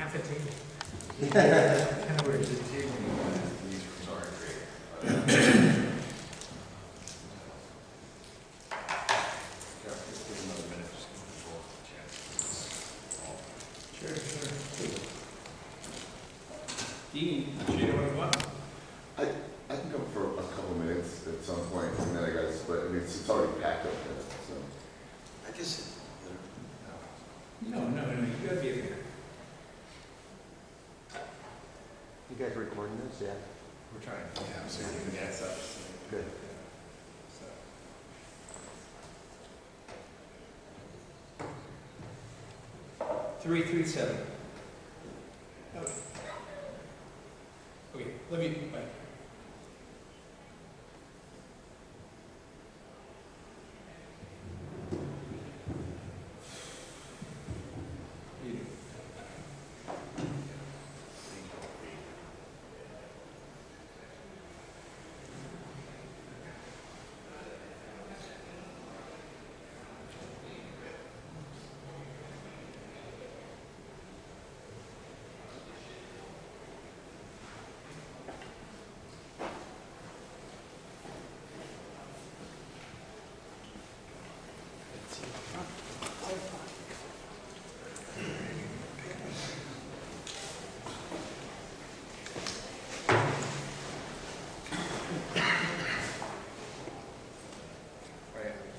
half a table. Kind of weird. The table these rooms are great. Just give another minute, just give people a chance. Sure. Dean, Jada, what do you want? I can come for a couple minutes at some point, and then I got to split. I mean, it's already packed up there, so. I guess No, you gotta be there. You guys recording this? Yeah. we're trying. Yeah, so you can get up. Good. 337. Okay, let me.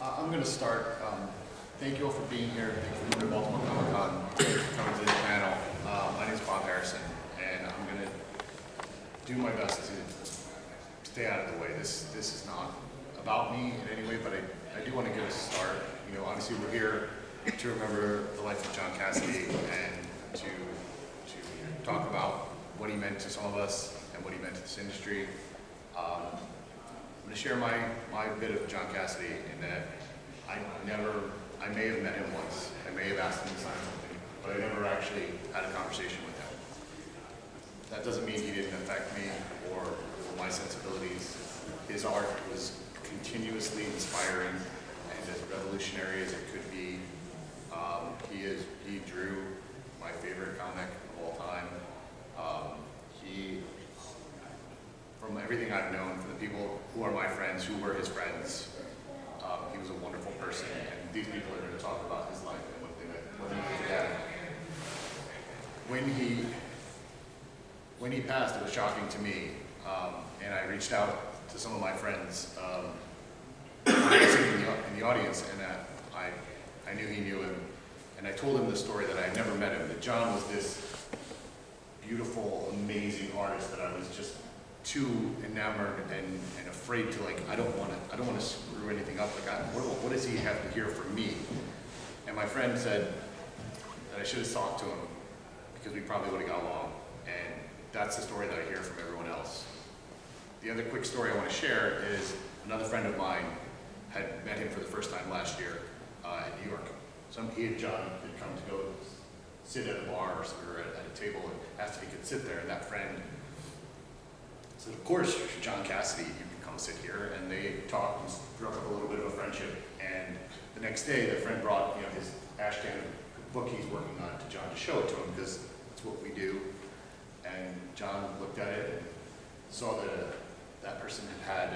I'm going to start. Thank you all for being here. Thank you for coming to Baltimore Comic Con, coming to this panel. My name is Bob Harrison, and I'm going to do my best to stay out of the way. This is not about me in any way, but I do want to get us started. You know, obviously we're here to remember the life of John Cassaday and to talk about what he meant to some of us and what he meant to this industry. I'm going to share my bit of John Cassaday in that I may have met him once. I may have asked him to sign something, but I never actually had a conversation with him. That doesn't mean he didn't affect me or my sensibilities. His art was continuously inspiring and as revolutionary as it could be. He drew my favorite comic of all time. From everything I've known, from the people who are my friends, who were his friends, he was a wonderful person, and these people are going to talk about his life and what he had. When he passed, it was shocking to me, and I reached out to some of my friends when I was sitting in the audience, and I knew he knew him, and I told him the story that I had never met him, that John was this beautiful, amazing artist that I was just too enamored and afraid to, like, I don't want to screw anything up. Like, what does he have to hear from me? And my friend said that I should have talked to him because we probably would have got along. And that's the story that I hear from everyone else. The other quick story I want to share is another friend of mine had met him for the first time last year in New York. He and John had come to go sit at a bar, or we were at a table and asked if he could sit there, and that friend said, of course, John Cassaday, you can come sit here. And they talked and struck up a little bit of a friendship. And the next day, the friend brought his ashcan book he's working on to John to show it to him, because that's what we do. And John looked at it and saw that that person had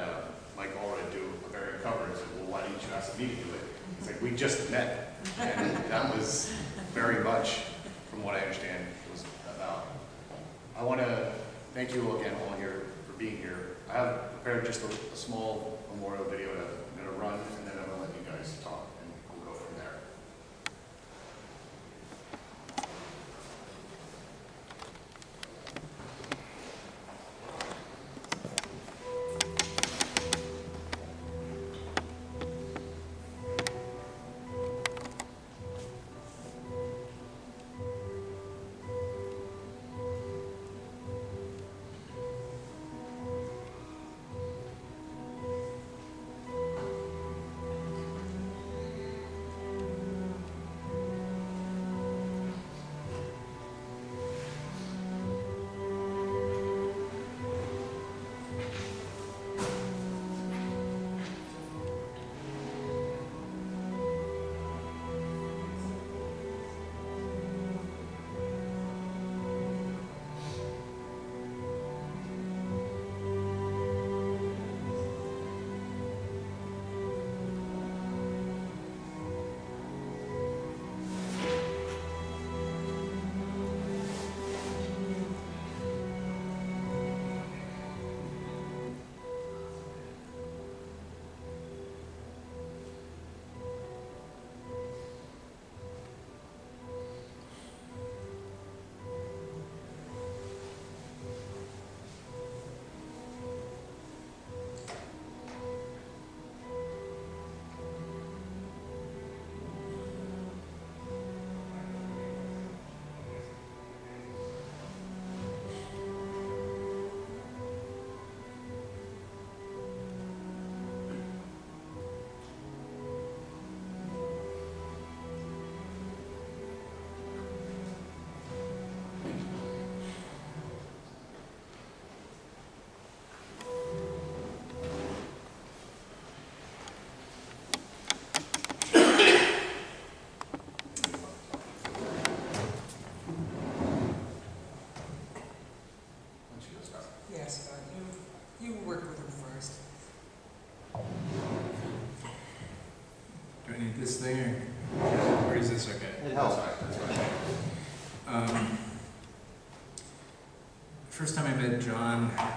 Mike Allred do a variant cover and said, well, why didn't you ask me to do it? He's like, we just met. And that was very much, from what I understand, it was about. I want to thank you all again, all here, for being here. I have prepared just a small memorial video that I'm going to run, and then I'm going to let you guys talk, and we'll go from there. First time I met John, I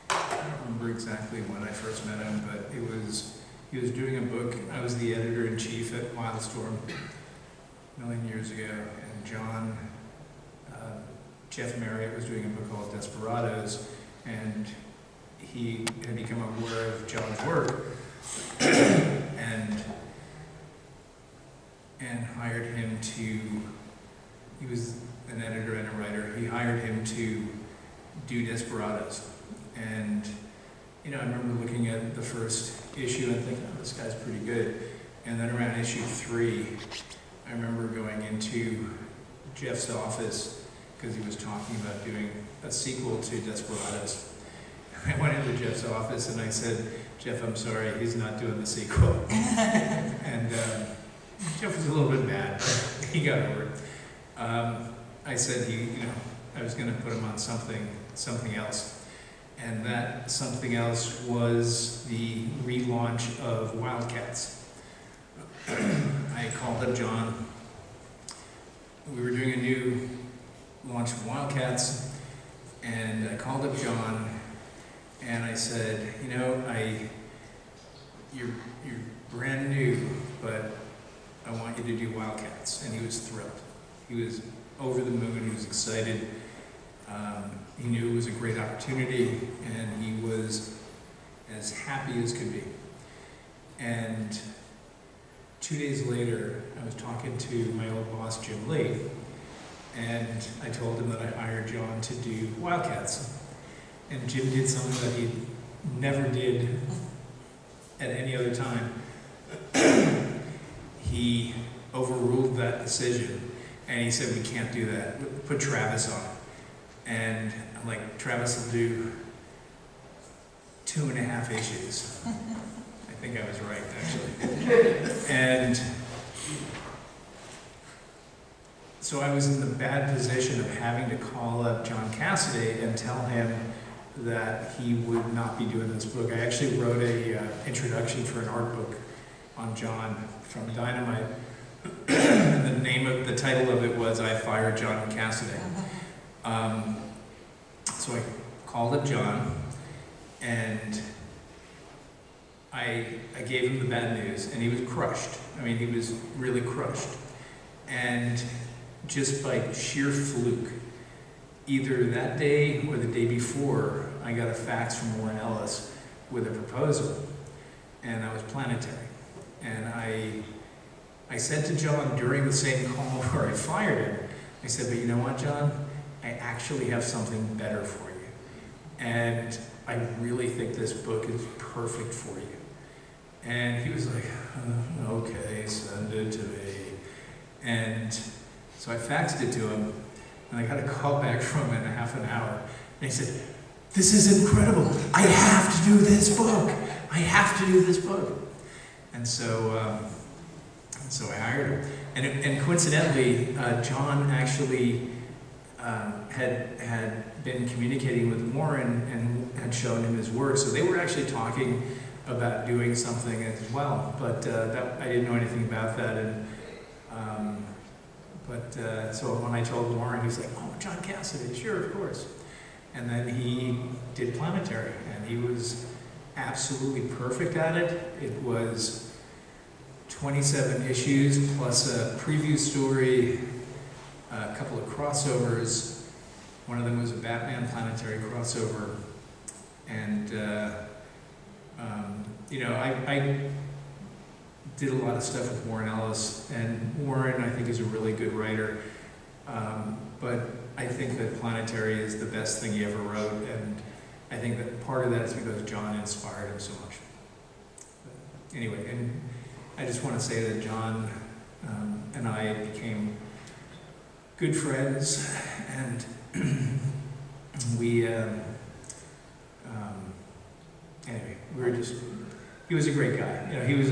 don't remember exactly when I first met him, but he was doing a book. I was the editor-in-chief at Wildstorm a million years ago, and Jeff Marriott was doing a book called Desperados, and he had become aware of John's work and hired him to, he was an editor and a writer, he hired him to do Desperados. And, you know, I remember looking at the first issue and thinking, oh, this guy's pretty good. And then around issue 3, I remember going into Jeff's office because he was talking about doing a sequel to Desperados. I went into Jeff's office and I said, Jeff, I'm sorry, he's not doing the sequel. And Jeff was a little bit mad, but he got over it. I said I was going to put him on something else. And that something else was the relaunch of Wildcats. I called up John. We were doing a new launch of Wildcats, and I called up John, and I said, you know, you're brand new, but I want you to do Wildcats. And he was thrilled. He was over the moon. He was excited. He knew it was a great opportunity, and he was as happy as could be. And 2 days later, I was talking to my old boss, Jim Lee, and I told him that I hired John to do Wildcats. And Jim did something that he never did at any other time. He overruled that decision, and he said, we can't do that. Put Travis on. And I'm like, Travis will do 2.5 issues. I think I was right, actually. And so I was in the bad position of having to call up John Cassaday and tell him that he would not be doing this book. I actually wrote a introduction for an art book on John from Dynamite. And the title of it was I Fired John Cassaday. So I called up John, and I gave him the bad news, and he was crushed. I mean, he was really crushed. And just by sheer fluke, either that day or the day before, I got a fax from Warren Ellis with a proposal, and I was Planetary. And I said to John during the same call where I fired him, I said, but you know what, John? I actually have something better for you. And I really think this book is perfect for you. And he was like, okay, send it to me. And so I faxed it to him, and I got a call back from him in half an hour. And he said, this is incredible. I have to do this book. I have to do this book. And so I hired him. And coincidentally, John actually had been communicating with Warren and had shown him his work. So they were actually talking about doing something as well. But I didn't know anything about that. And so when I told Warren, he was like, oh, John Cassaday, sure, of course. And then he did Planetary, and he was absolutely perfect at it. It was 27 issues plus a preview story, a couple of crossovers. One of them was a Batman Planetary crossover. And, I did a lot of stuff with Warren Ellis, and Warren, I think, is a really good writer. But I think that Planetary is the best thing he ever wrote, and I think that part of that is because John inspired him so much. But anyway, and I just want to say that John and I became good friends, and anyway, we were just, he was a great guy. He was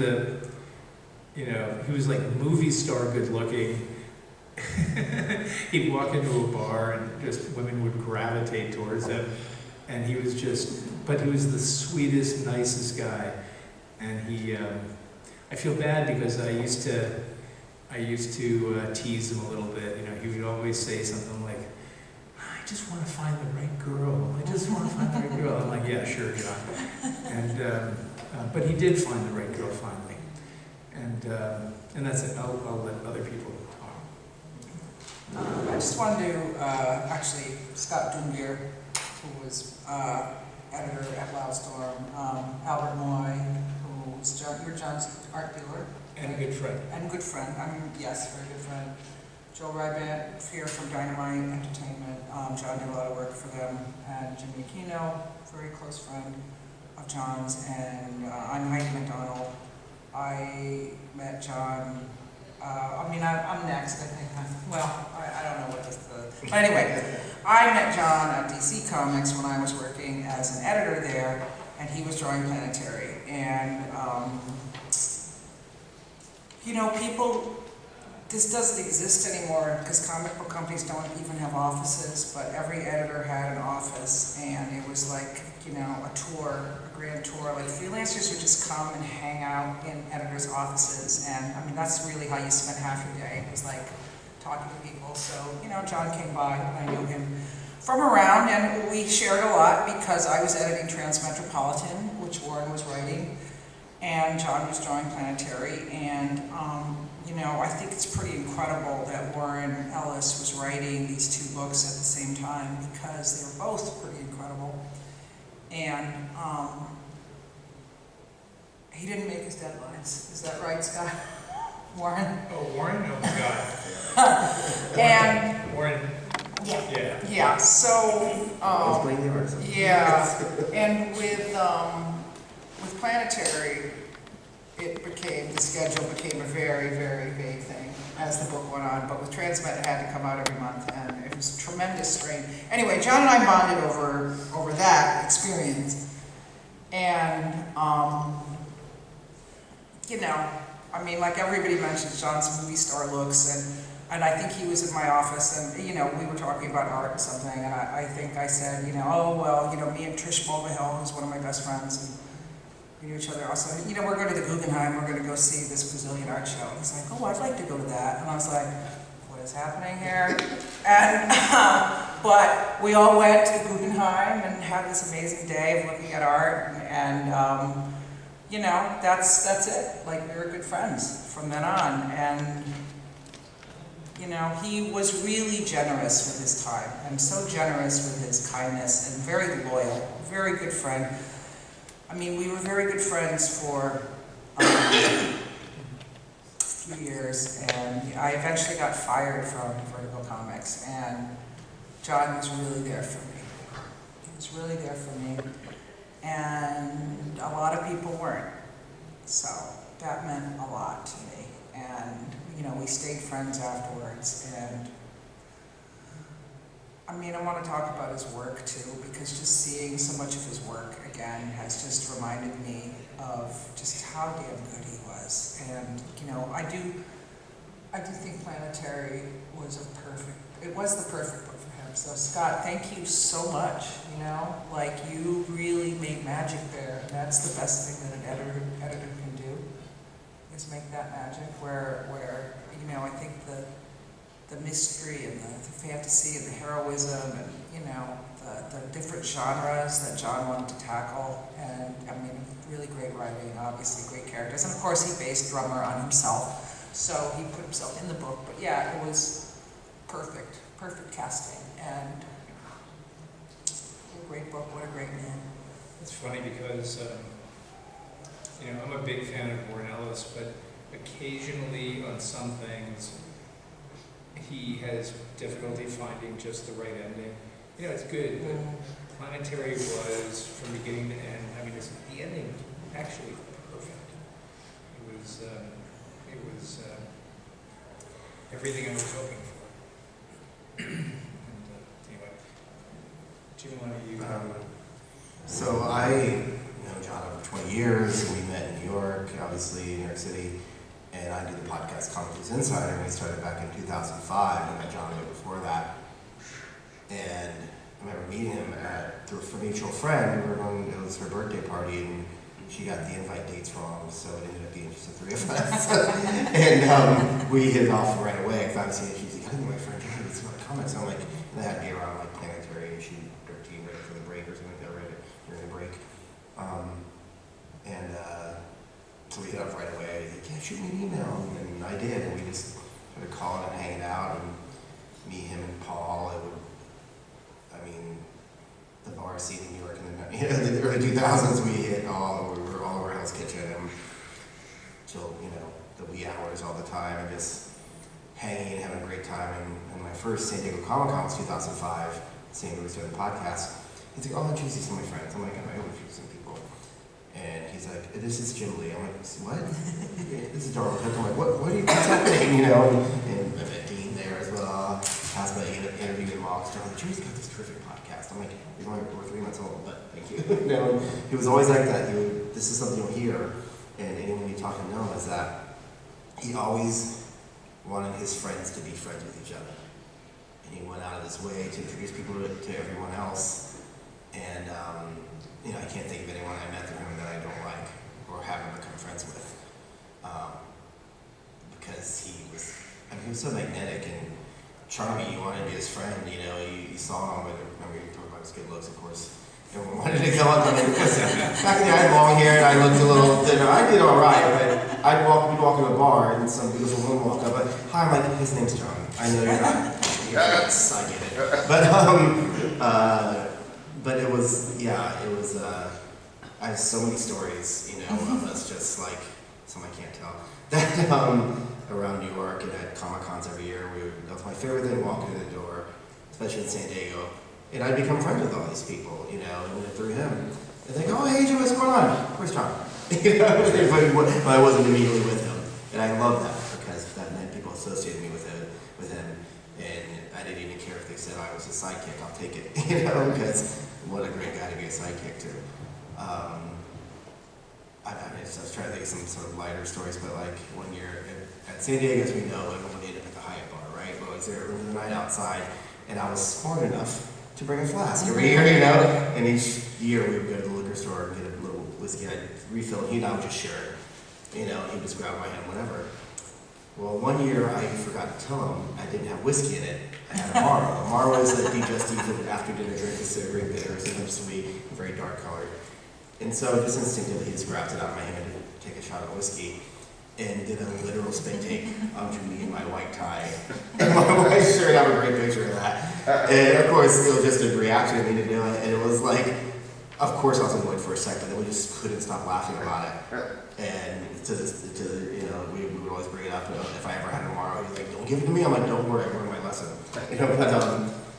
like movie star good looking. He'd walk into a bar and just women would gravitate towards him, and he was but he was the sweetest, nicest guy. And I feel bad because I I used to tease him a little bit. You know, he would always say something like, I just want to find the right girl. I just want to find the right girl. I'm like, yeah, sure, John. And but he did find the right girl finally. And that's it. I'll let other people talk. I just wanted to, actually, Scott Dunbier, who was editor at Wildstorm, Albert Moy, who was you're John's art dealer. And a good friend. And good friend, yes, very good friend. Joe Rybant here from Dynamite Entertainment. John did a lot of work for them. And Jimmy Aquino, very close friend of John's. And I'm Heidi Mcdonald. I met John, I'm next, I think. I don't know what this is. But anyway, I met John at DC Comics when I was working as an editor there, and he was drawing Planetary. And, you know, this doesn't exist anymore because comic book companies don't even have offices, but every editor had an office, and it was like, you know, a grand tour. Like freelancers would just come and hang out in editors' offices, and I mean, that's really how you spent half your day. It was like talking to people. So, you know, John came by, and I knew him from around, and we shared a lot because I was editing Transmetropolitan, which Warren was writing, and John was drawing Planetary, and you know, I think it's pretty incredible that Warren Ellis was writing these two books at the same time because they were both pretty incredible. And he didn't make his deadlines. Is that right, Scott? Warren? Oh, Warren? Oh, God. And Warren. Yeah. So yeah, and with Planetary, the schedule became a very, very vague thing as the book went on. But with Transmet, it had to come out every month, and it was a tremendous strain. Anyway, John and I bonded over that experience, and you know, I mean, like everybody mentions John's movie star looks, and I think he was in my office, and you know, we were talking about art and something, and I think I said, you know, oh well, you know, me and Trish Mulvihill, who's one of my best friends, and we knew each other also. You know, we're going to the Guggenheim, we're going to go see this Brazilian art show. He's like, oh, I'd like to go to that. And I was like, what is happening here? And, but we all went to the Guggenheim and had this amazing day of looking at art. And you know, that's it. Like, we were good friends from then on. And, you know, he was really generous with his time and so generous with his kindness and very loyal, very good friend. I mean, we were very good friends for a few years, and I eventually got fired from Vertigo Comics, and John was really there for me. He was really there for me, and a lot of people weren't. So that meant a lot to me, and you know, we stayed friends afterwards, and I mean, I want to talk about his work too, because just seeing so much of his work again has just reminded me of just how damn good he was. And you know, I do think Planetary was the perfect book for him. So Scott, thank you so much. You know, like, you really made magic there. That's the best thing that an editor can do, is make that magic where you know, I think the mystery and the fantasy and the heroism and, you know, the different genres that John wanted to tackle. And I mean, really great writing, obviously great characters. And of course, he based Drummer on himself, so he put himself in the book. But yeah, it was perfect casting. And what a great book, what a great man. It's funny because, you know, I'm a big fan of Warren Ellis, but occasionally on some things, he has difficulty finding just the right ending. You know, it's good, but Planetary was, from beginning to end, I mean, the ending was actually perfect. It was everything I was hoping for. And anyway, Jim, why don't you? So I know John over 20 years, and we met in New York, obviously in New York City. And I did the podcast Comic News Insider, and we started back in 2005. I met John way before that. And I remember meeting him through a mutual friend. It was her birthday party, and she got the invite dates wrong, so it ended up being just the three of us. And we hit it off right away. Because obviously she's like, I think my friend John reads a lot of comics. So I'm like, and that had to be around like Planetary issue 13, right for the break or something like that, right during the break. So we hit up right away. He's like, yeah, shoot me an email. And I did, and we just started calling and hanging out, and me, him, and Paul. The bar scene in New York in the early 2000s, we were all over Hell's Kitchen and till the wee hours all the time, and just hanging and having a great time. And my first San Diego Comic Con was 2005. Same was doing the podcast. He's like, oh, I'll introduce you to some of my friends. I'm like, I will introduce some people. And he's like, this is Jim Lee. I'm like, what? This is Darwin Cook. I'm like, what's happening? And I met Dean there as well. Asked me to interview him all. He's like, Jimmy's got this terrific podcast. I'm like, we're 3 months old, but thank you. He was always like that. This is something you'll hear, and anyone you talk to know is that he always wanted his friends to be friends with each other. And he went out of his way to introduce people to everyone else. And I can't think of anyone I met through him that I don't like or haven't become friends with. Because he was so magnetic and charming. You wanted to be his friend. You saw him, but remember you talked about his good looks, of course. Everyone wanted to go up to him because back in the day I had long hair and I looked a little thinner. I did all right, but we'd walk into a bar and some beautiful woman walk up. But hi, I'm like, his name's John. I know you're not. Yes, I get it. But it was. I have so many stories, of us just like some I can't tell that around New York and at Comic Cons every year. That was my favorite thing, walking in the door, especially in San Diego. And I'd become friends with all these people, and through him. And they go, oh, hey, Jim, what's going on? Where's John? But I wasn't immediately with him. And I love that because that meant people associated me with him. And I didn't even care if they said I was a sidekick. I'll take it, because what a great guy to be a sidekick to. I was trying to think of some sort of lighter stories, but like one year at San Diego, as we know, everyone ate up at the Hyatt bar, right? But I was there the night outside, and I was smart enough to bring a flask every year, And each year we would go to the liquor store and get a little whiskey. I'd refill, and I would just share it. He'd just grab my hand, whatever. Well, one year I forgot to tell him I didn't have whiskey in it. I had a Amaro. Amaro is like digestive after dinner drink. It's very bitter, sometimes sweet, very dark colored. And so just instinctively he just grabbed it out of my hand to take a shot of whiskey and did a literal spit take onto me in my white tie. And my white shirt, I have a great picture of that. And of course, it was just a reaction of me to do it. And it was like, of course I was annoyed for a second, then we just couldn't stop laughing about it. And we would always bring it up. If I ever had an Amaro, he'd be like, don't give it to me. I'm like, don't worry, I learned my lesson. But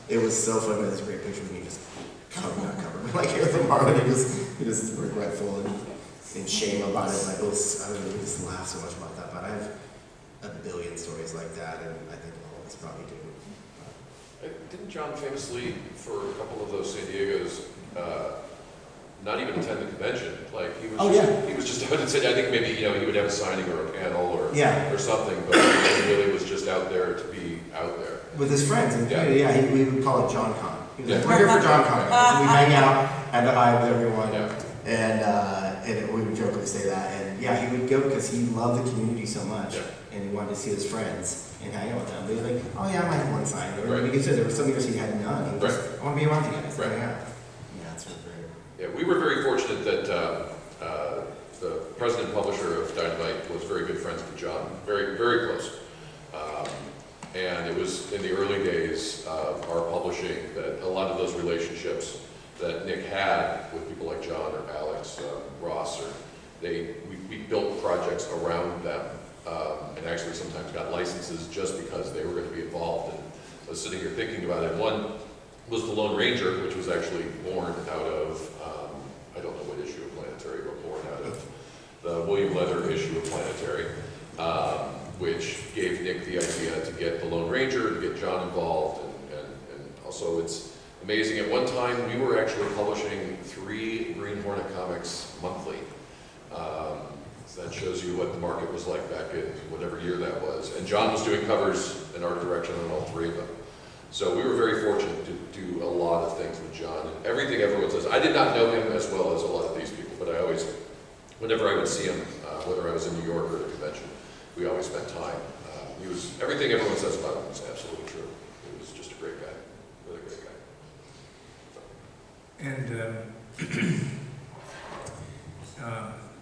it was so fun. This great picture of me just not covered, but like here with Amaro, and he just regretful and shame about it. Like, we just laugh so much about that. But I have a billion stories like that, and I think all of us probably do. Didn't John famously, for a couple of those San Diegos, not even attend the convention? Like he was just out and said, I think maybe he would have a signing or a panel or something, but he really was just out there to be out there with his friends. And we would call it John Con. He was like, we're here for John Con. So we hang out at the Hive with everyone, and we would jokingly say that. And he would go because he loved the community so much, and he wanted to see his friends and hang out with them. But he was like, oh yeah, I might have one sign. Because there were some years he had none. He was I want to be around you guys. Right. Yeah, that's really great. Yeah, we were very fortunate that the president and publisher of Dynamite was very good friends with John, very, very close. And it was in the early days of our publishing that a lot of those relationships that Nick had with people like John or Alex, Ross, we built projects around them, and actually sometimes got licenses just because they were going to be involved. And I was sitting here thinking about it. One was the Lone Ranger, which was actually born out of, I don't know what issue of Planetary, but born out of the William Leather issue of Planetary, which gave Nick the idea to get the Lone Ranger, to get John involved, and also it's amazing. At one time, we were actually publishing 3 Green Hornet comics monthly. So that shows you what the market was like back in whatever year that was. And John was doing covers and art direction on all 3 of them. So we were very fortunate to do a lot of things with John. And everything everyone says, I did not know him as well as a lot of these people, but I always whenever I would see him, whether I was in New York or at a convention, we always spent time. He was, everything everyone says about him was absolutely true. He was just a great guy, really great guy. And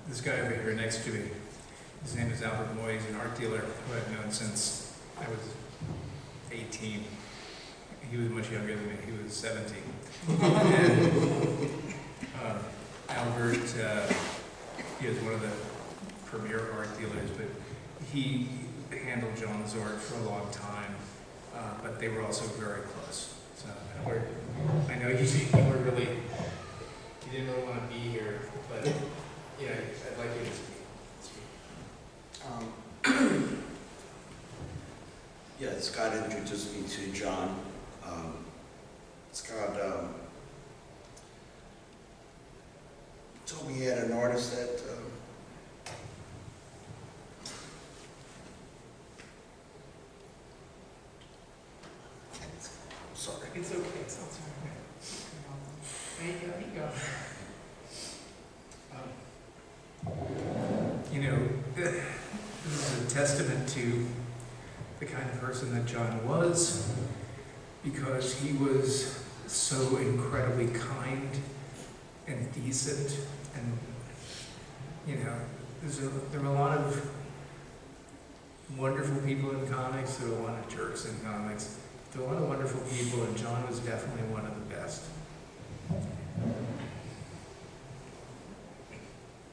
this guy over here next to me, his name is Albert Moy. He's an art dealer who I've known since I was 18. He was much younger than me. He was 17. And Albert, he is one of the premier art dealers, but he handled John's art for a long time, but they were also very close. So I know you were really, you didn't really want to be here, but yeah, I'd like you to speak. Yeah, Scott introduced me to John. Scott told me he had an artist that sorry. It's okay, it's all right. There you go. You know, this is a testament to the kind of person that John was, because he was so incredibly kind and decent, and you know, there were a lot of wonderful people in comics, there were a lot of jerks in comics, there were a lot of wonderful people, and John was definitely one of the best.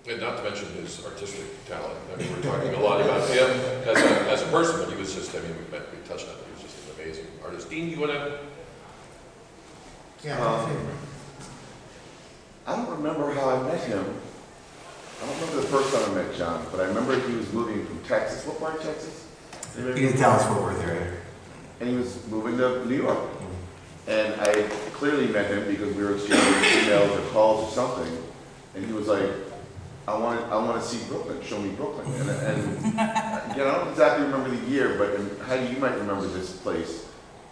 And not to mention his artistic talent. I mean, we're talking a lot about him as a person, but he was just, I mean, we touched on it. He was just an amazing artist. Dean, you want to? Yeah. I don't remember how I met him. I don't remember the first time I met John, but I remember he was moving from Texas. What part of Texas? He's in Dallas-Fort Worth area. And he was moving to New York. And I clearly met him because we were exchanging emails or calls or something. And he was like, I want to see Brooklyn. Show me Brooklyn. And I don't exactly remember the year, but Heidi, you might remember this place.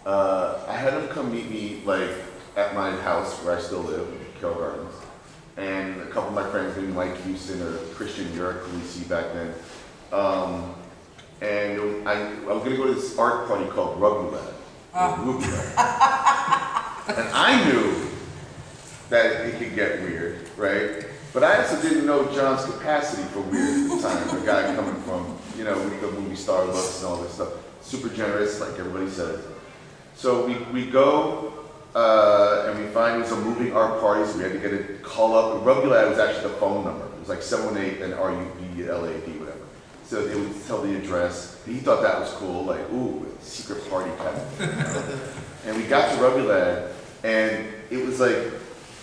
I had him come meet me like at my house where I still live, Carroll Gardens, and a couple of my friends, maybe Mike Houston or Christian Yurk, who we see back then. And I was going to go to this art party called Rugby Lab. And I knew that it could get weird, right? But I also didn't know John's capacity for weird at the time. A guy coming from, you know, with the movie star looks and all this stuff. Super generous, like everybody says. So we go and we find it was a moving art party, so we had to get a call up. And Rugby Lab was actually the phone number. It was like 718 and RUBLAD, whatever. So they would tell the address. He thought that was cool, like, ooh, secret party kind of thing. You know? And we got to Rugby Lab, and it was like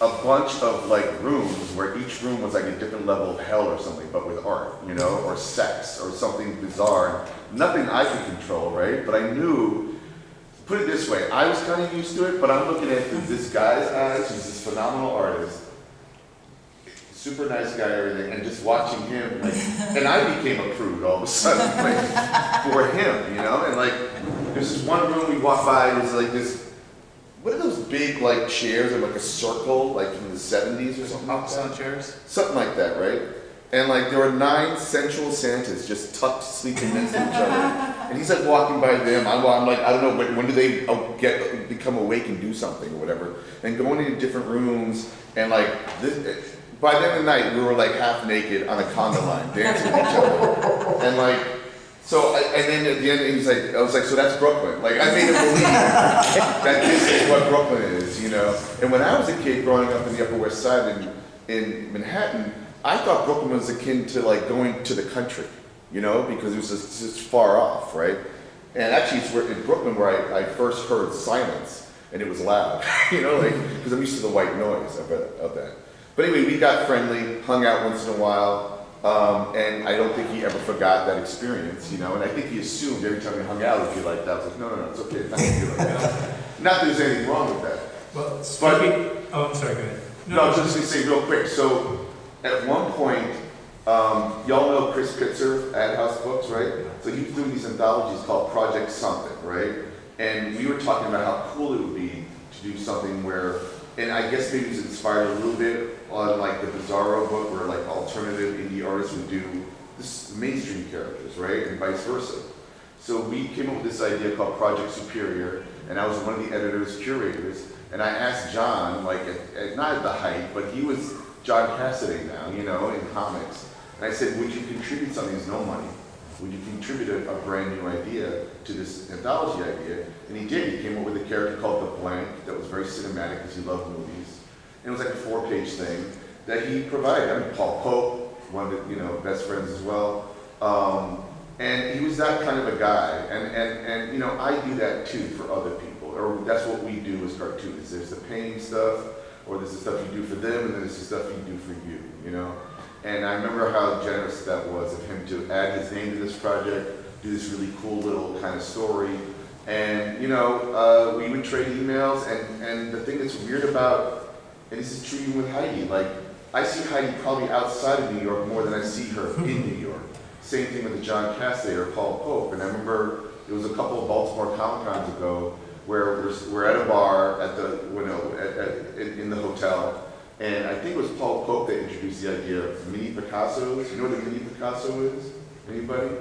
a bunch of like rooms where each room was like a different level of hell or something, but with art, you know, or sex or something bizarre. Nothing I could control, right? But I knew, put it this way, I was kind of used to it, but I'm looking at this guy's eyes, who's this phenomenal artist, super nice guy, everything, and just watching him, like, and I became a prude all of a sudden, like, for him, you know? And like, there's this one room we walked by, it was like this, what are those big like chairs in like a circle, like from the 70s or something? Opposite chairs? Something like that, right? And like there were 9 sensual Santas just tucked, sleeping next to each other. And he's like walking by them. I'm like, I don't know, when do they become awake and do something or whatever? And going into different rooms and like, by the end of the night, we were like half naked on a conga line, dancing with each other. And like, so, and then at the end, he's like, I was like, so that's Brooklyn. Like, I made him believe that this is what Brooklyn is, you know? And when I was a kid growing up in the Upper West Side in Manhattan, I thought Brooklyn was akin to like going to the country, you know, because it was just far off, right? And actually, it's in Brooklyn where I first heard silence, and it was loud, you know, like, because I'm used to the white noise of that. But anyway, we got friendly, hung out once in a while. And I don't think he ever forgot that experience, you know, and I think he assumed every time we hung out it would be like that. I was like, no, it's okay, it's not gonna be like that. Not that there's anything wrong with that. Well, but, I'm sorry, go ahead. No, I was just gonna say real quick, so at one point, y'all know Chris Pitzer at House Books, right? So he was doing these anthologies called Project Something, right? And we were talking about how cool it would be to do something where, and I guess maybe it was inspired a little bit on like the Bizarro book where like alternative indie artists would do this mainstream characters, right? And vice versa. So we came up with this idea called Project Superior, and I was one of the editors, curators, and I asked John, like, not at the height, but he was John Cassaday now, you know, in comics. And I said, would you contribute something? There's no money. Would you contribute a brand new idea to this anthology idea? And he did. He came up with a character called The Blank that was very cinematic because he loved movies. And it was like a 4-page thing that he provided. I mean, Paul Pope, one of the, you know, best friends as well. And he was that kind of a guy. And you know, I do that too for other people. Or that's what we do as cartoonists. There's the painting stuff, or there's the stuff you do for them, and then there's the stuff you do for you, you know? And I remember how generous that was of him to add his name to this project, do this really cool little kind of story. And, you know, we would trade emails, and the thing that's weird about, and this is true even with Heidi, like, I see Heidi probably outside of New York more than I see her in New York. Same thing with the John Cassaday or Paul Pope. And I remember it was a couple of Baltimore Comic-Cons ago where we're at a bar at the, you know, in the hotel. And I think it was Paul Pope that introduced the idea of mini Picassos. You know what a mini Picasso is? Anybody?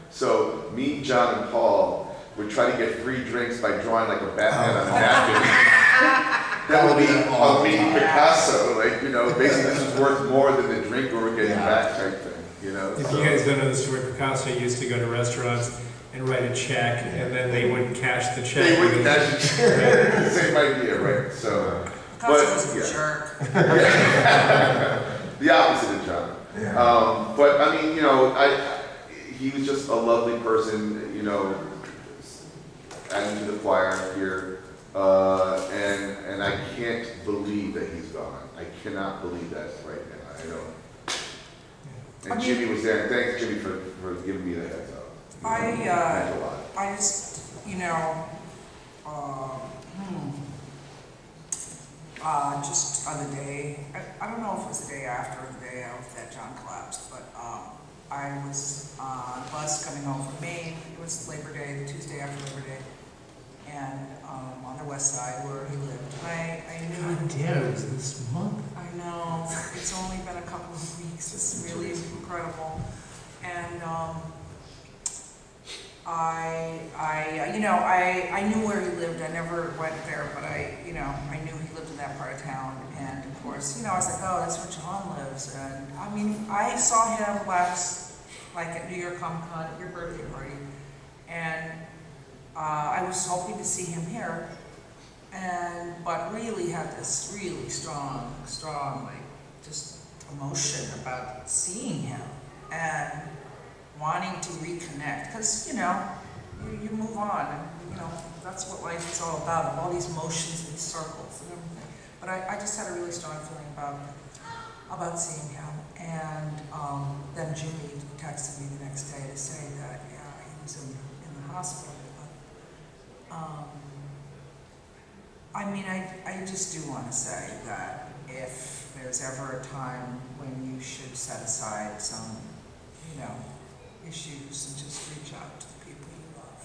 So me, John, and Paul would try to get free drinks by drawing like a Batman on a napkin. That would be a mini Picasso. Like, you know, basically this is worth more than the drink we were getting back type thing. You know? If you guys don't know the story, Picasso used to go to restaurants and write a check, and then they would cash the check. They would cash the check. Same idea, right? So. Picasso was a jerk. The opposite of John. Yeah. But I mean, you know, he was just a lovely person, you know, adding to the choir here. And I can't believe that he's gone. I cannot believe that right now. I don't. And Jimmy was there, and thanks Jimmy for giving me the heads up. I just, you know, just other day, I don't know if it was the day after or the day of that John collapsed, but I was on a bus coming home from Maine. It was Labor Day, the Tuesday after Labor Day, and on the west side where he lived. I knew. God damn, it was this month. I know. It's only been a couple of weeks. It's really incredible. And I knew where he lived. I never went there, but I knew he lived in that part of town. And of course, I was like, oh, that's where John lives. And I mean, I saw him last, like at New York Comic Con at your birthday party, and I was hoping to see him here. But really had this really strong, like, just emotion about seeing him and wanting to reconnect, because you move on, and that's what life is all about, all these motions and circles and everything. But I just had a really strong feeling about seeing him, and then Jimmy texted me the next day to say that he was in the hospital. I mean, I just do want to say that if there's ever a time when you should set aside some, issues and just reach out to the people you love.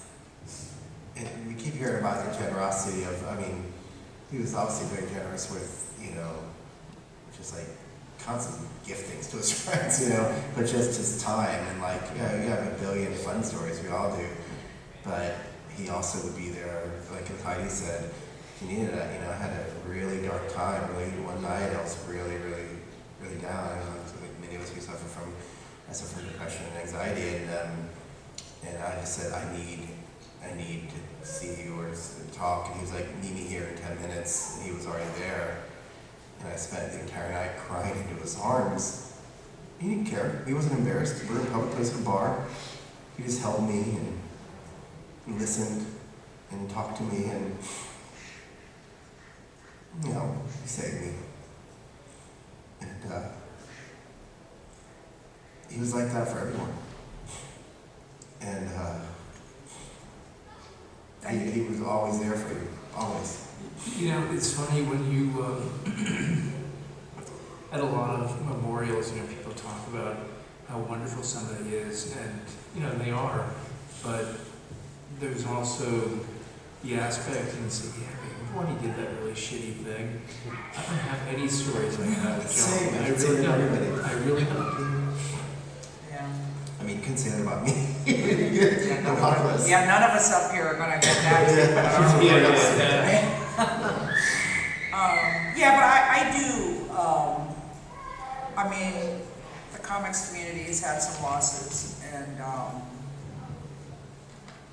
And we keep hearing about the generosity of, he was obviously very generous with, just like constant giftings to his friends, but just his time and you have a billion fun stories, we all do, but he also would be there, like as Heidi said, if you needed that, I had a really dark time, really one night I was really, really, really down. I know many of us, we suffer from depression and anxiety, and I just said, I need to see you or talk, and he was like, meet me here in 10 minutes, and he was already there, and I spent the entire night crying into his arms. He didn't care, he wasn't embarrassed, we were in a public place at a bar, he just held me, and he listened, and talked to me, and he saved me, and he was like that for everyone. And he was always there for you, always. It's funny when you, at a lot of memorials, people talk about how wonderful somebody is, and, they are, but there's also the aspect, and say, yeah, when he did that really shitty thing. I don't have any stories like that with John. Same, I I say really that don't. everybody. I really don't. Yeah. I mean, you couldn't say that about me. Yeah, A lot of us. yeah, none of us up here are gonna get that treatment. Yeah, but I do, I mean, the comics community has had some losses, and,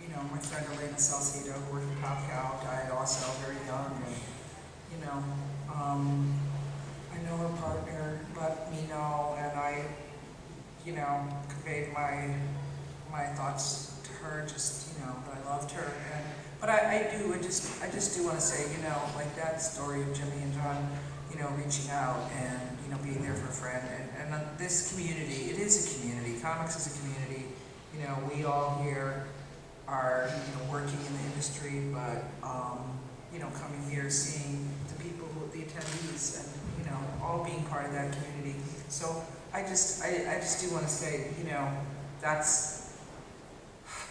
you know, my friend Elena Salcido, who worked at Top Cow, died also very young, and, you know, I know her partner let me know, and I, you know, conveyed my thoughts to her, just, you know, that I loved her, and, but I just do want to say, you know, like that story of Jimmy and John, you know, reaching out and, you know, being there for a friend, and this community, it is a community, comics is a community, you know, we all here are, you know, working in the industry, but, you know, coming here, seeing the people, the attendees, and, you know, all being part of that community. So I just do want to say, you know, that's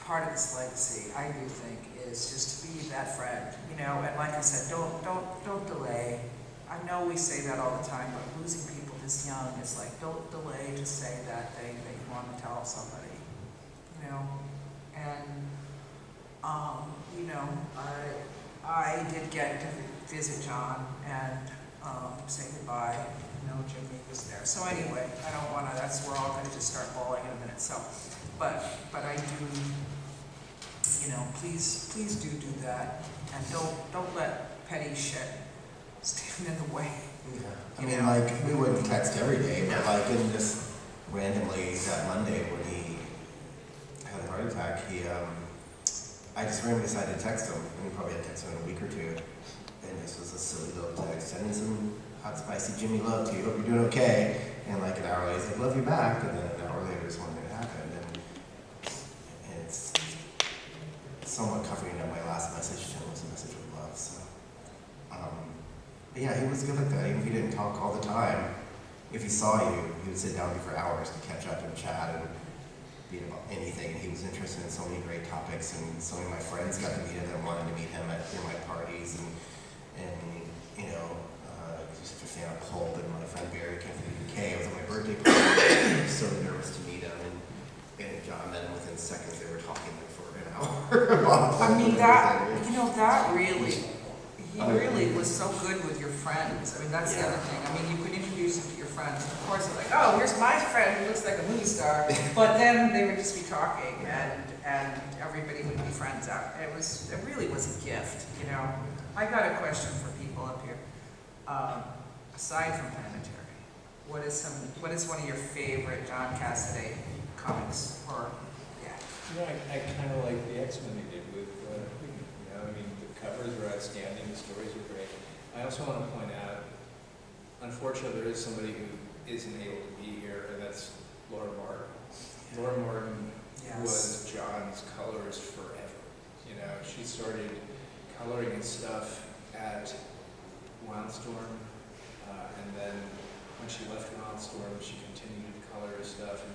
part of this legacy, I do think, is just to be that friend, you know, and like I said, don't delay. I know we say that all the time, but losing people this young is like, don't delay to say that thing that you want to tell somebody, you know, and, you know, I did get to visit John and say goodbye. You know, Jimmy was there. So anyway, I don't want to. We're all going to just start bawling in a minute. So, but I do. You know, please do that, and don't let petty shit stand in the way. Yeah. I mean, like, we wouldn't text every day, but like, in just randomly that Monday when he had a heart attack, I just randomly decided to text him, and we probably had texted him in a week or two, and this was a silly little text, sending some hot spicy Jimmy love to you, hope you're doing okay, and like an hour later, he's like, love you back, and then an hour later is when it happened, and it's somewhat covering up my last message to him was a message of love, so. But yeah, he was good like that, even if he didn't talk all the time, if he saw you, he would sit down with you for hours to catch up and chat and be about anything, and he was interested in so many great topics, and so many of my friends got to meet him and wanted to meet him at my parties, and you know, I was such a fan of Pulp, and my friend Barry came from the UK, it was on my birthday party, I was so nervous to meet him, and John met him within seconds, they were talking like for an hour. I mean, that, you know, that really, he really was so good with your friends. I mean, that's the other thing. I mean, you could introduce him to your friends. Of course, it's like, oh, here's my friend who looks like a movie star. But then they would just be talking, and everybody would be friends out. It really was a gift, you know. I got a question for people up here. Aside from Planetary, what is one of your favorite John Cassaday comics? Or You know, I kind of like the X-Men they did with, you know, I mean, the covers were outstanding, the stories were great. I also want to point out, unfortunately, there is somebody who isn't able to be here, and that's Laura Martin. Laura Martin was John's colorist forever. You know, she started coloring and stuff at Wildstorm, and then when she left Wildstorm, she continued to color his stuff, and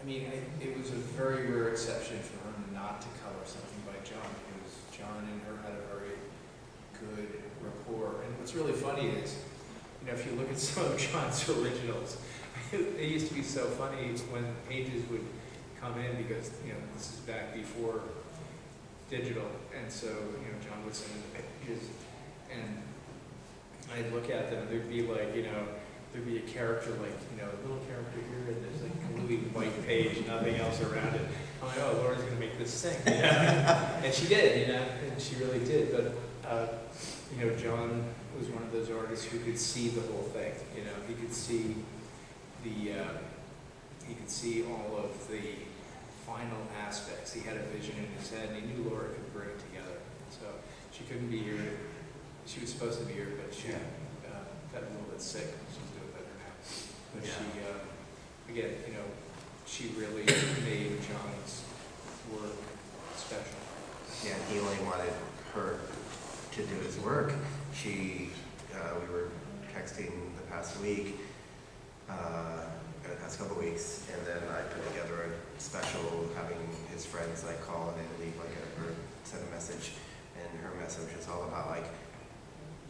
I mean, it was a very rare exception for her not to color something by John, because John and her had a very good rapport. And what's really funny is, you know, if you look at some of John's originals, it used to be so funny when pages would come in, because, you know, this is back before digital, and so, you know, John would send in the pages, and I'd look at them, and there'd be like, you know, there'd be a character like, you know, a little character here, and there's like a gluey white page, nothing else around it. I'm like, oh, Laura's gonna make this sing, you know? And she did, you know, and she really did. But you know, John was one of those artists who could see the whole thing. You know, he could see all of the final aspects. He had a vision in his head, and he knew Laura could bring it together. So she couldn't be here. She was supposed to be here, but she got a little bit sick. She's doing better now. But she, again, you know, she really made John's work special. Yeah, he only wanted her to do his work. We were texting the past week, the past couple weeks, and then I put together a special, having his friends like call and leave like or send a message, and her message was all about like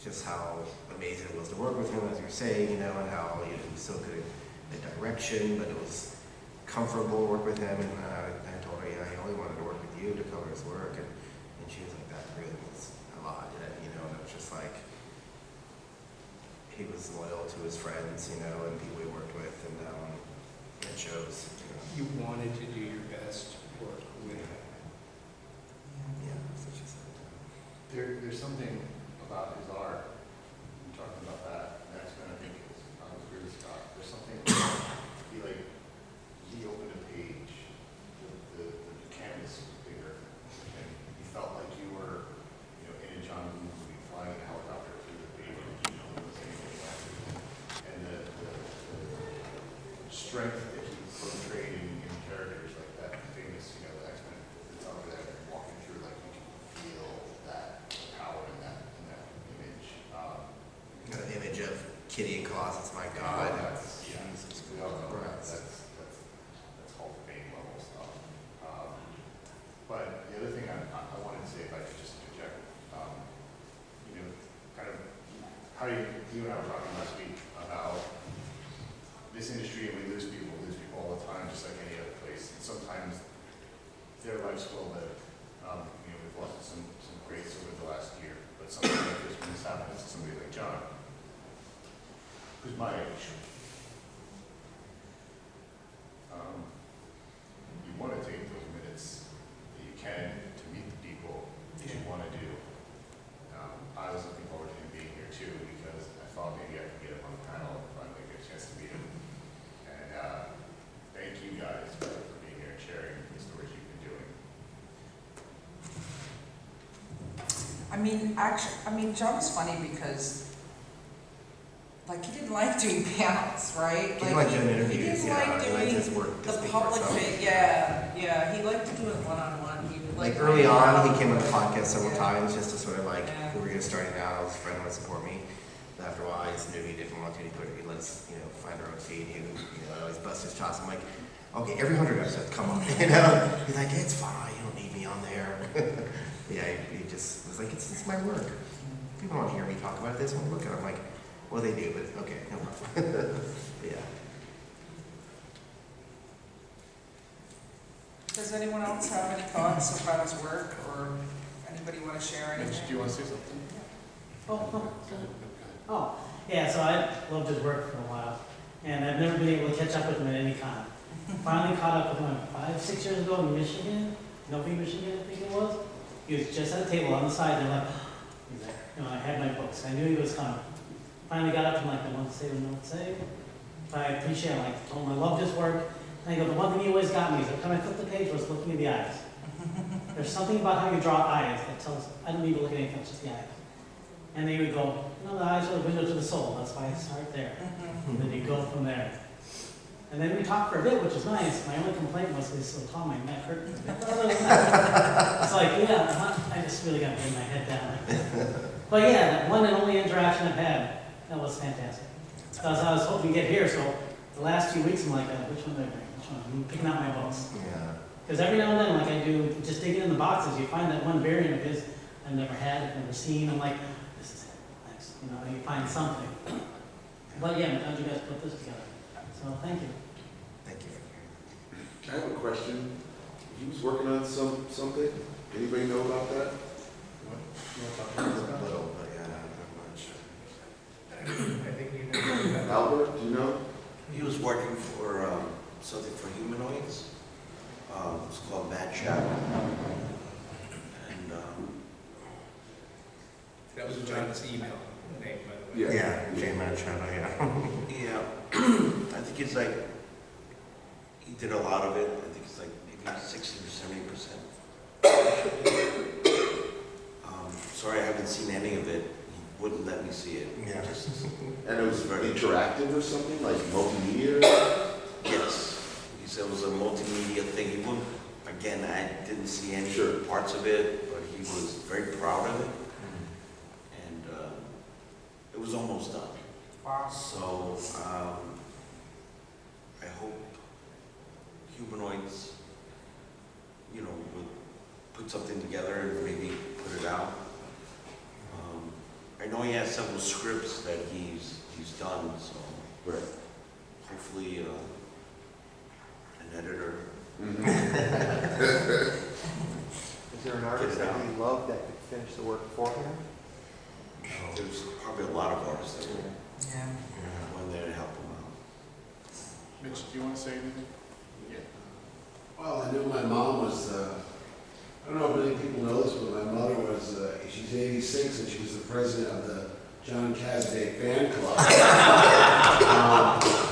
just how amazing it was to work with him, as you're saying, you know, and how he was so good at direction, but it was comfortable to work with him. And I told her, yeah, he only wanted to work with you to cover his work, and she was like, that really was a lot, you know, and it was just like, he was loyal to his friends, you know, and people he worked with, and it shows. You wanted to do your best work with him. Yeah, that's what she said. There's something about his art, we talked about that, X-Men, I think is, I was agree with Scott, there's something, he opened a page, the canvas was bigger, and he felt like you were, you know, in a John movie, flying a helicopter through the page, and you know, it was anything like it. And the strength that he portrayed in characters like that famous, you know, the X-Men, it's out there walking through, like you can feel that power in that image. The image of Kitty in closets, my God. That's, yeah, Jesus we all know that. Christ. That's Hall of Fame level stuff. But the other thing I wanted to say, if I could just interject, you know, kind of how you and I were talking last week about this industry, and we lose people all the time, just like any other place. And sometimes their life's well lived. You know, we've lost some greats over the last year, but something like this, when this happens to somebody like John, who's my age, you want to take those minutes that you can to meet the people that you want to do. I was looking forward to him being here too, because I thought maybe I could get him on the panel and finally get a chance to meet him. And thank you guys for being here and sharing the stories you've been doing. I mean, John was funny because, like, he didn't like doing panels, right? He didn't like doing interviews, He didn't yeah, like he liked doing his work to the speak for public itself. thing, yeah, he liked to do it one-on-one. He would Like early on, he came on the Yeah. podcast several times just to sort of like, Yeah. we were just starting out, I was a friend would support me. But after a while, I just knew he didn't want to, he let us, you know, find our own feed. He would, you know, always bust his chops. I'm like, okay, every 100 episodes, come on, you know? He's like, it's fine, you don't need me on there. Yeah, he just was like, it's my work. People don't hear me talk about this one. Look at it. I'm like, well, they do, but okay, no problem. Yeah. Does anyone else have any thoughts about his work, or anybody want to share Mitch, anything? do you want to say something? Oh, yeah, so I loved his work for a while, and I've never been able to catch up with him at any con. Finally caught up with him 5-6 years ago in Michigan, Milwaukee, Michigan, I think it was. He was just at a table on the side, and they're like, he's there. You know, I had my books, I knew he was coming. Finally got up and like, I want to say what I want to say. But I appreciate it, like, told him I loved his work. And I go, the one thing he always got me is every time I flipped the page was looking at the eyes. There's something about how you draw eyes that tells, I don't need to look at anything, it's just the eyes. And then you would go, no, the eyes are the window to the soul, that's why I start there. And then you go from there. And then we talked for a bit, which is nice. My only complaint was he's so tall, my neck hurt. It's like, yeah, I just really got to bring my head down. But yeah, that one and only interaction I've had, that was fantastic. Because I was hoping to get here, so the last few weeks I'm like, which one do I bring? Which one? I'm picking out my books. Yeah. Because every now and then, like I do, just digging in the boxes, you find that one variant of his I've never had, I've never seen. I'm like, this is it. Next, you know, you find something. But yeah, I'm glad you guys put this together. So thank you. Thank you. I have a question. He was working on something. Anybody know about that? You want to talk A about that? little, but yeah, not much. I think you know. Albert, do you know? He was working for something for humanoids. It's called Mad Shadow. And That was John's email name, by the way. Yeah. Yeah, Jay Manchado, yeah. yeah, I think it's like, he did a lot of it. I think it's like maybe 60 or 70%. Sorry, I haven't seen any of it. He wouldn't let me see it. Yeah. Just, And it was very interactive or something, like multimedia? yes. He said it was a multimedia thing. He wouldn't, again, I didn't see any Sure. parts of it, but he was very proud of it. And it was almost done. Wow. So I hope humanoids, you know, would put something together and maybe put it out. I know he has several scripts that he's done, so Right. hopefully an editor. Is there an artist that you love that could finish the work for him? There's probably a lot of artists that will Yeah. when there to help him out. Mitch, do you want to say anything? Yeah. Well, I knew my mom was, I don't know if many people know this, but my mother was, she's 86 and she was the president of the John Cassaday fan club.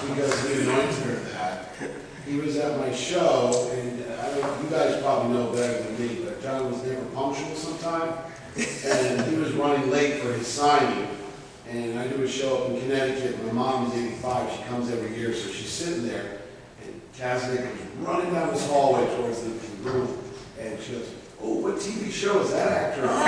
Because he anointed her that. He was at my show, and I don't, you guys probably know better than me, but John was never punctual sometimes. And he was running late for his signing. And I do a show up in Connecticut. My mom is 85. She comes every year, so she's sitting there. And Cassaday comes running down this hallway towards the room. And she goes, "Oh, what TV show is that actor on?"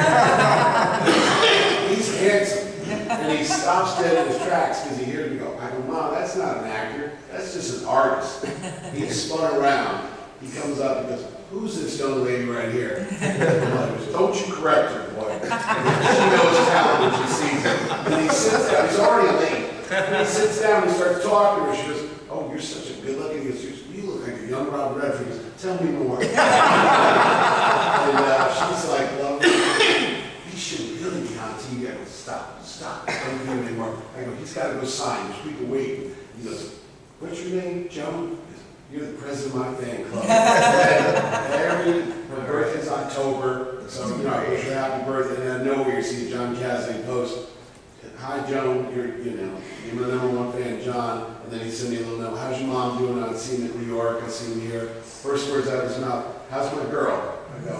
He's handsome. And he stops dead in his tracks because he hears me go. I go, "Mom, that's not an actor. That's just an artist." He spun around. He comes up and goes, "Who's this young lady right here?" And my mother goes, "Don't you correct her, boy." She knows talent when she sees it. And he sits down. He's already late. And he sits down and starts talking to her. She goes, "Oh, you're such a good looking." He goes, "You look like a young Robert Redford." He goes, "Tell me more." And she's like, "Love, he should really be on TV." I go, stop, don't do it anymore. I go, "He's got to go sign. There's people waiting." He goes, "What's your name, Joan?" "You're the president of my fan club." Her birthday's October, so I wish her happy birthday. And I know where you see John Cassaday post, "Hi Joan, you're my #1 fan, John." And then he sent me a little note, "How's your mom doing? I've seen him in New York, I've seen him here." First words out of his mouth, "How's my girl?" I go,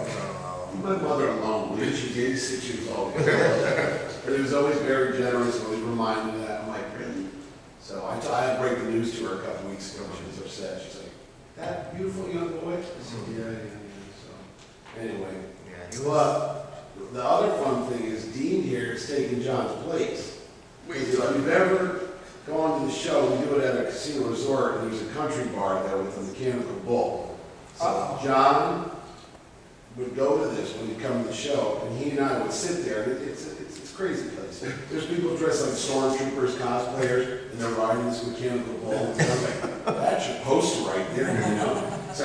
"Leave my mother alone, will you? She's 86 years old." But he was always very generous, always reminded me of that. I'm like, "Really?" So I had to break the news to her a couple weeks ago. She was upset. She's like, "That beautiful young boy?" I said, yeah. So anyway, but the other fun thing is Dean here is taking John's place. If you've ever gone to the show, we do it at a casino resort, and there's a country bar there with a mechanical bull. So John would go to this when he'd come to the show, and he and I would sit there, and it's a crazy place. There's people dressed like stormtroopers, cosplayers, and they're riding this mechanical bull. And I'm like, that's your poster right there, you know? So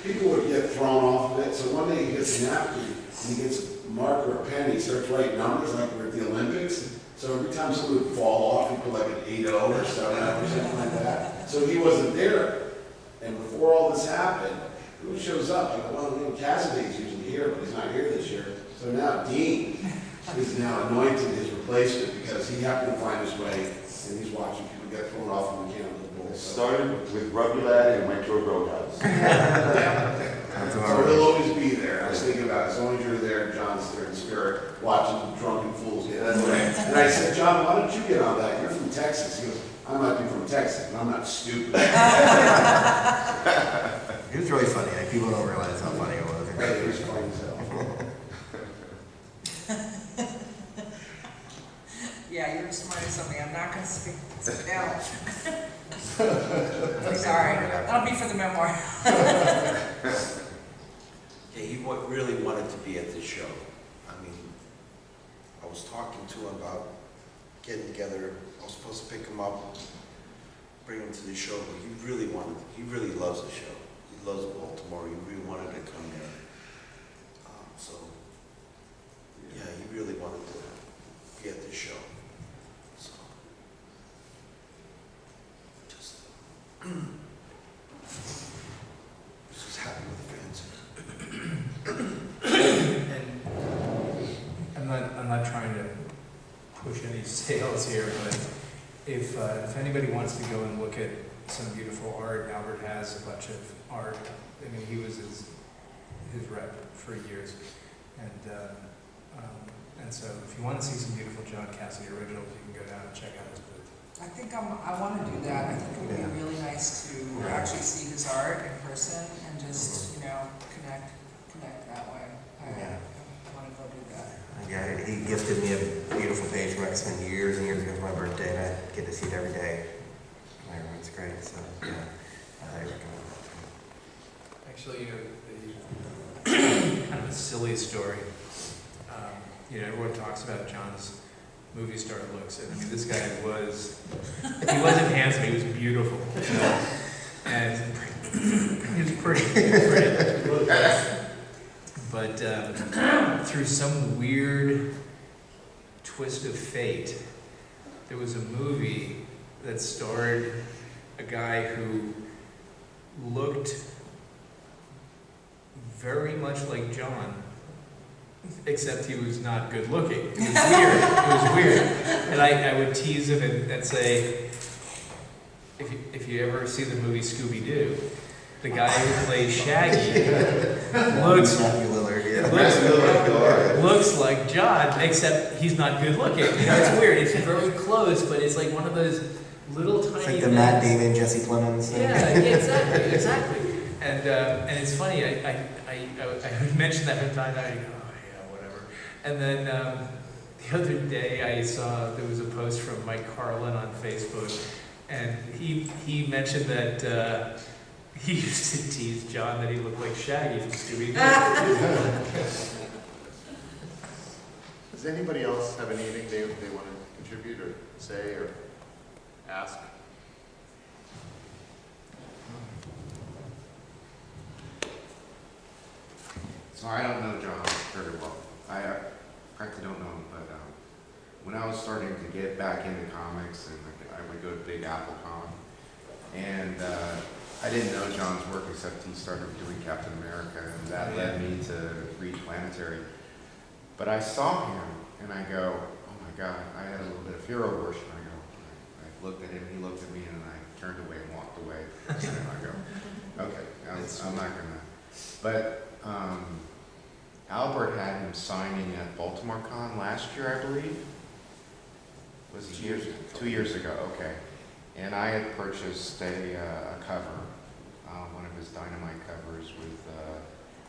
people would get thrown off of it. So one day he gets a napkin, and he gets a marker or a pen, he starts writing numbers like we're at the Olympics. So every time someone would fall off, he'd put like an 8-0 or 7-0 or something like that. So he wasn't there. And before all this happened, who shows up? I go, well, Cassaday's usually here, but he's not here this year. So now Dean is now anointed his replacement because he happened to find his way, and he's watching people get thrown off the mechanical bull. So. Started with Rugby Lad and went to a roadhouse. So he'll always be there. I was thinking about it. As long as you're there, John's there in spirit, watching the drunken fools get away. And I said, "John, why don't you get on that? You're from Texas." He goes, "I might be from Texas, but I'm not stupid." He was really funny. Like, people don't realize how funny it was. Right, he was funny as hell. Yeah, you're smart as something. I'm not gonna speak down. Sorry, that'll be for the memoir. Yeah, he really wanted to be at this show. I mean, I was talking to him about getting together. I was supposed to pick him up, bring him to the show, but he really loves the show. He loves Baltimore. He really wanted to come there. So, yeah, he really wanted to be at this show. So, just happy with the fans. And I'm not trying to push any sales here, but if anybody wants to go and look at some beautiful art, Albert has a bunch of art. I mean, he was his rep for years, and so if you want to see some beautiful John Cassaday originals, you can go down and check out his booth. I think I want to do that. I think it would be really nice to actually see his art in person and just, connect that way. I want to go do that. Yeah, he gifted me a beautiful page from X-Men years and years ago for my birthday, and I get to see it every day. It's great, so yeah, I highly recommend it. Actually, kind of a silly story. Everyone talks about John's movie star looks. And I mean, this guy was, he wasn't handsome, he was beautiful. You know? And he was pretty. But through some weird twist of fate, there was a movie that starred a guy who looked very much like John, except he was not good looking. It was weird. It was weird. And I would tease him and say, if you ever see the movie Scooby-Doo, the guy who plays Shaggy looks like John, except he's not good looking. You know, it's weird. It's very close, but it's like one of those little tiny. It's like the Matt Damon, Jesse Plemons thing. Yeah, exactly. And it's funny. I mentioned that one time. I go, oh yeah, whatever. And then the other day I saw there was a post from Mike Carlin on Facebook, and he mentioned that he used to tease John that he looked like Shaggy from Scooby-Doo. Does anybody else have anything they want to contribute or say or ask? So I don't know John very well. I frankly don't know him, but when I was starting to get back into comics, and I would go to Big Apple Con, and I didn't know John's work except he started doing Captain America, and that led me to read Planetary. But I saw him, and I go, oh my God, I had a little bit of hero worship. I looked at him, he looked at me, and I turned away and walked away. And I go, okay, I'm not gonna. But Albert had him signing at Baltimore Con last year, I believe. Was it 2 years? 2 years ago, okay. And I had purchased a cover, one of his Dynamite covers with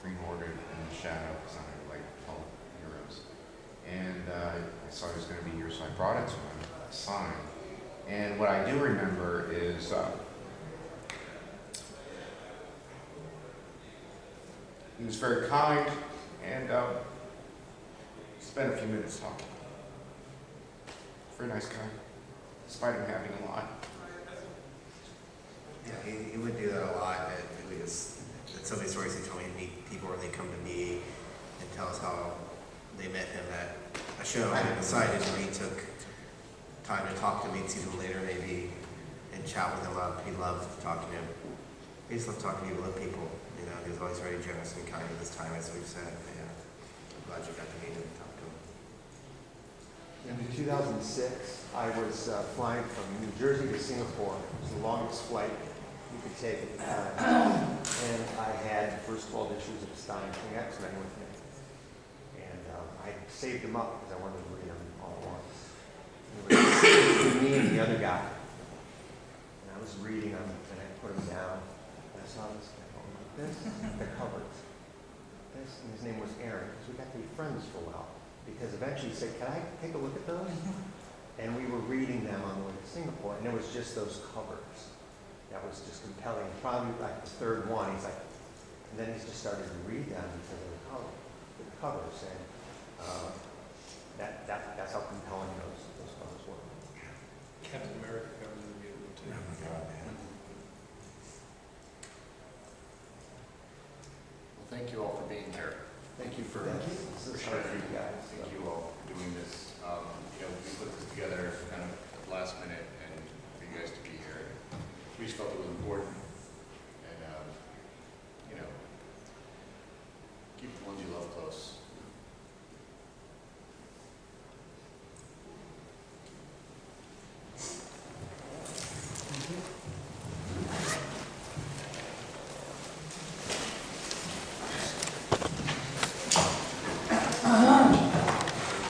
Green Hornet and Shadow, because I like all heroes. And I saw he was going to be here, so I brought it to him, signed. And what I do remember is he was very kind and spent a few minutes talking. Very nice guy, despite him having a lot. Yeah, he would do that a lot. So many stories he told me to meet people, or they come to me and tell us how they met him at a show and decided when he took time to talk to me and see them later maybe and chat with them up. He loved talking to him. He just loved talking to people, loved people. You know, he was always very generous and kind with his time, as we've said. Yeah, I'm glad you got to meet him and talk to him. In 2006, I was flying from New Jersey to Singapore. It was the longest flight you could take at the time. And I had the first 12 issues of Astonishing X-Men with me. And I saved them up because I wanted to read them all at once. It was me and the other guy. And I was reading them, and I put them down. And I saw this guy going like this, the covers. This, and his name was Aaron, because we got to be friends for a while. Because eventually he said, can I take a look at those? And we were reading them on the way to Singapore, and it was just those covers. That was just compelling. Probably like the third one, he's like, and then he just started to read them because of the covers. And that's how compelling those covers were. Captain America covers are beautiful too. Oh my God, man. Well, thank you all for being here. Thank you for This is hard for you guys. Thank you all for doing this. You know, we put this together kind of last minute, and for you guys to be here. We just felt it was important